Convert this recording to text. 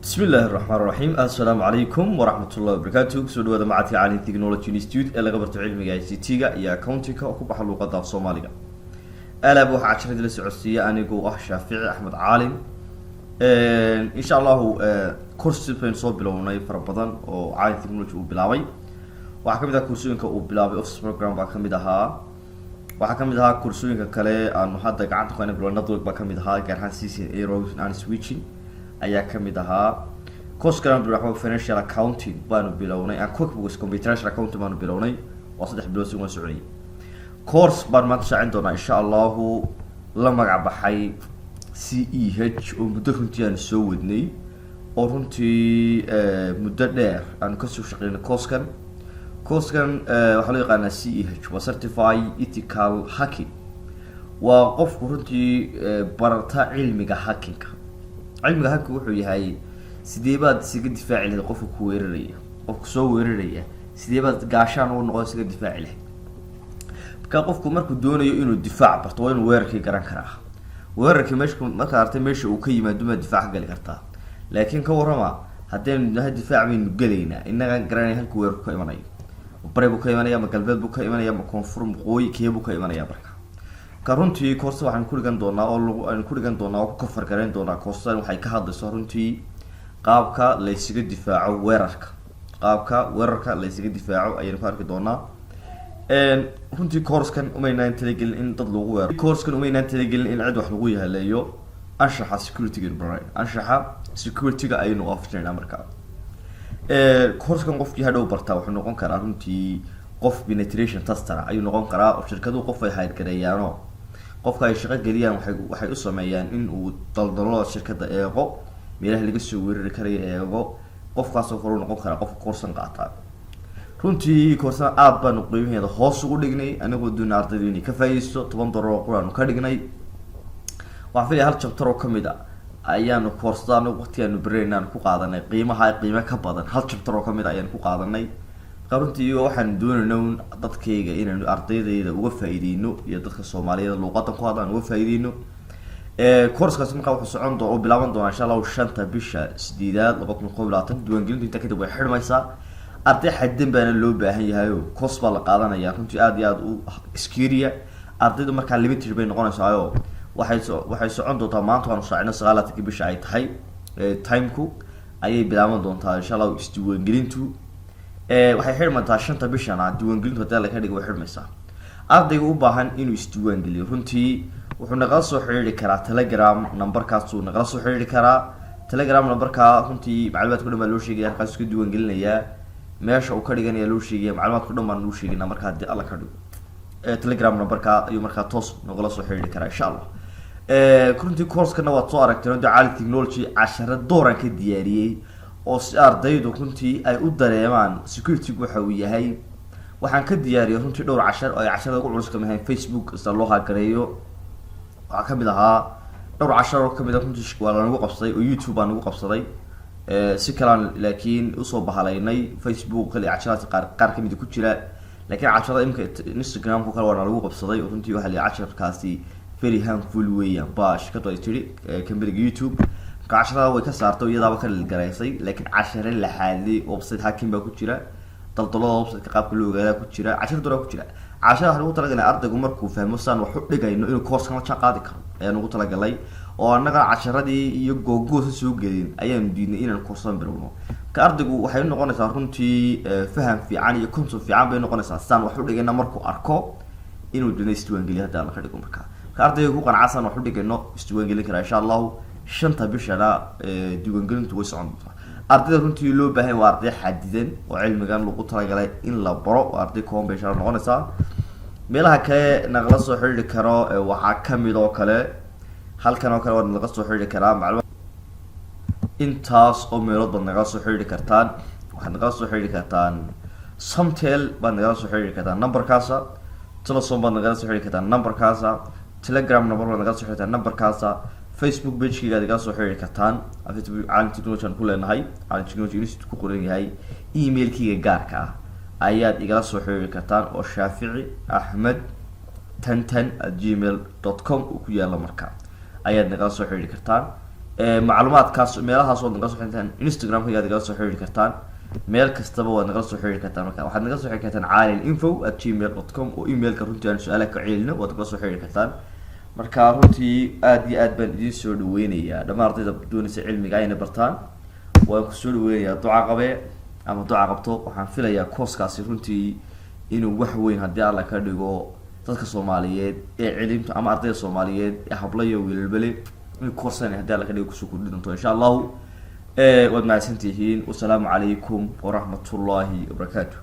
بسم الله الرحمن الرحيم السلام عليكم ورحمة الله وبركاته سودو هذا معتي عالي تكنولوجي انستيتيوت اللي قبرت علمي اي سي تيغا يا كونتيكا او كبخ لوقada af Soomaaliga ala buu casharada la socodsiiyay anigu ah Shaafici Axmed Caalim insha Allah course pen soo bilownay fara badan oo caali technology uu bilaabay waxa kamid ah kursooyinka uu bilaabay office program baa kamid ahaa waxa kamid ahaa kursooyinka kale aan hadda gacanta ku haynay network baa kamid ahaa gaar ahaan CCNA routing and switching ayaa kamid ahaa course kan bilaabay financial accounting baanu bilownay aan QuickBooks computer accounting baanu bilownay oo 3 bilood soo socday course baan maanta shaqayn doonaa insha Allah la magac baxay CEH oo muddo runtii aan soo wadnay oo runtii muddo dheer aan ka soo shaqeynay course-kan waxa loo yaqaanaa CEH waa certified ethical hacking waa qof runtii barata cilmiga hacking wuxuu yahay sidee baad isaga difaaci lahayd qofka ku weeraraya qofka soo weeraraya sidee baad gaashaan u noqon isaga difaaci lahayd marka qofku markuu doonayo inuu difaac barto waa inuu weerarkii garan karaa weerarkii marka artay meesha uu ka yimaado ma difaac gali kartaa laakiin ka warrama haddeen nahay difaac baynu galaynaa inaga garanay halka weerarku ka imanayo bari buu ka imanaya ma galbeed buu ka imanaya ma koonfur qooyi keebuu ka imanaya marka runtii course waxaan ku dhigan doonaa oo ku kafar gareyn doonaa course waxay ka hadlayso runtii qaabka la isaga difaaco weerarka la isaga difaaco ayaan ku arki doonaa runtii course-kan umaynaan talagelin in dad lagu weeraro course-kan umaynaan talagelin in cid wax lagu yaaleeyo anshaxa security-ga ayaynu ofishnayna markaa course-kan qofkii hadhow bartaa wuxuu noqon karaa runtii qof penetration tester ayuu noqon karaa oo shirkaduhu qof ay hayr gareeyaano qofka ay shaqo geliyaan waxay u sameeyaan in uu daldalo shirkada eego meelaha laga soo weerari karayo eego qofkaas oo noqon kara qof course-an qaata runtii course-an aad baan qiimaheeda hoos ugu dhignay anigoo doon ardaydu inay ka faa'iideysto 10 dollar oo quraan ka dhignay waxa fiilay hal chapter oo kamid ah ayaanu course-dan waqtigaanu bareynaan ku qaadanay qiimo ka badan hal chapter oo kamid ah ayaan ku qaadanay runtii waxaan doonaynaa dadkayga inaanu ardaydayda uga faa'iideyno iyo dadka Soomaaliyeed luqadan ku hadlaan uga faa'iideyno course-kaas markaa wuxuu socon doonaa oo bilaaban doonaa insha Allah 5 bisha 8 2022 diiwaangelintu inta kadib way xirmaysaa arday xaddan baana loo baahan yahay oo course baa la qaadanaya runtii aad iyo aad u iskiiriya ardaydu markaa limited bay noqonaysaa oo waxay socon doontaa maanta waanu shaacino 9 bisha ay tahay time-ku ayay bilaaban doontaa insha Allah isdiiwaangelintu waxay xirmantaa 5 bishana diiwaangelintu hadii la ka dhigo way xirmaysaa ardaygu u baahan inuu isdiiwaangeliyo runtii wuxuu nagala soo xiriiri karaa Telegram numberkaas uu nagala soo xiriiri karaa Telegram numberka runtii macluumaadka dhan baa loo sheegaya halkaas ku diiwaangelinaya meesha uu ka dhiganaya loo sheegaya macluumaadka dhan baan loo sheegina marka hadii alla ka dhigo Telegram numberka ayuu markaa toos nagala soo xiriiri karaa insha Allah runtii course-kana waad soo aragtay oo caali technology 10 dooran ka diyaariyay oo si ardaydu runtii ay u dareemaan security-gu waxa uu yahay waxaan ka diyaariyay runtii dhowr 10 oo ay 10 ugu culus ka mid Facebook isla loo hagareeyo waxa kamid ahaa dhowr 10 oo kamid ah runtii waa lagu qabsaday oo YouTube aan ugu qabsaday si kale laakiin u soo bahalaynay Facebook kale 10 qaar kamid ku jira laakiin 10 imka Instagram ku kale waa lagu qabsaday oo runtii waxa la 10 kaasi very harmful weeyaan baash ka tooy tiri kamid YouTube كعشرة ويكسرته يضرب كل الجرايسي لكن 10 لحالي وبسيط حاكم بقى كتيرة طلطلة وبسيط كقاب كله جاي كتيرة 10 دولار كتيرة 10 هنقول تلاقي أنا أرض جمرك وفهم مثلا وحط لقى إنه كورس كمان شقادك يعني نقول تلاقي لي وأنا قال 10 دي يجو سوق جديد أيام دين إن الكورسان برونو كأرض جو وحين نقول صارون تي فهم في عالي كنت في عام بين نقول سان وحط لقى إنه مركو أركو إنه الدنيا استوانجلي هذا أنا خليكم مركا كأرض جو كان عسان وحط لقى إنه استوانجلي كرا إن شاء الله 5 bishana diiwaangelintu way socon doontaa ardayda runtii loo baahan waa arday xadidan oo cilmigan lagu talagalay in la baro oo arday combination noqonaysa meelaha kale nagala soo xiriiri karo waxa kamid oo kale halkan oo kale waa naga soo xiriiri karaa macluumaad intaas oo meelood baad naga soo xiriiri kartaan waxaad naga soo xiriiri kartaan Samtel baad naga soo xiriiri kartaan numberkaasa Telesom baad naga soo xiriiri kartaan numberkaasa Telegram number baad naga soo xiriiri kartaan numberkaasa Facebook page-kiga adiga soo xiriiri kartaan caali technology ku leenahay caali technology institute ku qoran yahay email-kiga gaarka ah ayaad igala soo xiriiri kartaan oo Shaafici Axmed 1010@gmail.com ku yaala markaa ayaad nagala soo xiriiri kartaan macluumaadkaas meelahaas waad nagala soo xiriirtaan instagramka ayaad nagala soo xiriiri kartaan meel kastaba waad nagala soo xiriiri kartaan marka waxaad nagala soo xiriiri kartaan calilinfo@gmail.com oo emailka runtii aan su-aalaha ka celino waad nagala soo xiriiri kartaan marka runtii aada iyo aad baan idiin soo dhaweynayaa dhammaan ardayda doonaysa cilmiga ayna bartaan waan kusoo dhaweynayaa duca qabe ama duca qabto waxaan filayaa kooskaasi runtii inuu wax weyn haddii alla ka dhigo dadka soomaaliyeed ee cilimta ama ardayda soomaaliyeed ee habla iyo wiilbale in koorsan haddii alla ka dhigo kusoo kordhi doonto insha allahu waad mahadsantihiin wasalaamu calaykum waraxmatullaahi wabarakaatu